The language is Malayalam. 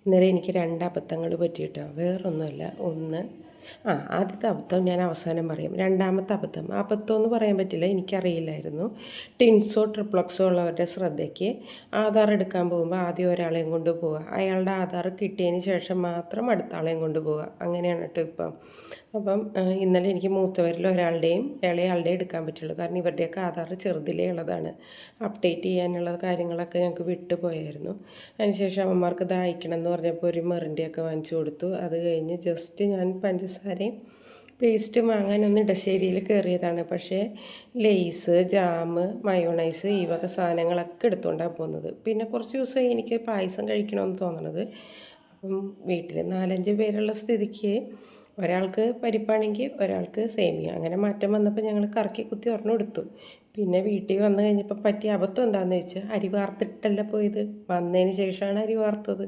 ഇന്നലെ എനിക്ക് 2 അബദ്ധങ്ങൾ പറ്റിയിട്ടോ. വേറൊന്നുമല്ല. ആദ്യത്തെ അബദ്ധം ഞാൻ അവസാനം പറയും. രണ്ടാമത്തെ അബദ്ധം എന്ന് പറയാൻ പറ്റില്ല, എനിക്കറിയില്ലായിരുന്നു. ടിൻസോ ട്രിപ്ലക്സോ ഉള്ളവരുടെ ശ്രദ്ധയ്ക്ക് ആധാർ എടുക്കാൻ പോകുമ്പോൾ ആദ്യം ഒരാളെയും കൊണ്ട് പോവുക, അയാളുടെ ആധാർ കിട്ടിയതിന് ശേഷം മാത്രം അടുത്ത ആളെയും കൊണ്ട് പോവുക. അങ്ങനെയാണ് കേട്ടോ ഇപ്പം. അപ്പം ഇന്നലെ എനിക്ക് മൂത്തവരിൽ ഒരാളുടെയും ഇളയാളുടെയും എടുക്കാൻ പറ്റുള്ളൂ. കാരണം ഇവരുടെയൊക്കെ ആധാർ ചെറുതിലേ ഉള്ളതാണ്. അപ്ഡേറ്റ് ചെയ്യാനുള്ള കാര്യങ്ങളൊക്കെ ഞങ്ങൾക്ക് വിട്ടുപോയായിരുന്നു. അതിനുശേഷം അമ്മമാർക്ക് ദാഹിക്കണം എന്ന് പറഞ്ഞപ്പോൾ ഒരു മെറിൻ്റെയൊക്കെ വാങ്ങിച്ചു കൊടുത്തു. അത് കഴിഞ്ഞ് ജസ്റ്റ് ഞാൻ പഞ്ചസാരയും പേസ്റ്റും വാങ്ങാനൊന്ന് ഇടശ്ശേരിയിൽ കയറിയതാണ്. പക്ഷേ ലെയ്സ്, ജാം, മയോണൈസ് ഈ വക സാധനങ്ങളൊക്കെ എടുത്തുകൊണ്ടാണ് പോകുന്നത്. പിന്നെ കുറച്ച് ദിവസമായി എനിക്ക് പായസം കഴിക്കണമെന്ന് തോന്നണത്. അപ്പം വീട്ടിൽ 4-5 പേരുള്ള സ്ഥിതിക്ക് ഒരാൾക്ക് പരിപ്പാണെങ്കിൽ ഒരാൾക്ക് സേമിയ, അങ്ങനെ മാറ്റം വന്നപ്പോൾ ഞങ്ങൾ കറക്കി കുത്തി ഒരെണ്ണം എടുത്തു. പിന്നെ വീട്ടിൽ വന്നു കഴിഞ്ഞപ്പോൾ പറ്റിയ അബദ്ധം എന്താണെന്ന് വെച്ചാൽ അരി വാർത്തിട്ടല്ല പോയത്. വന്നതിന് ശേഷമാണ് അരി വാർത്തത്.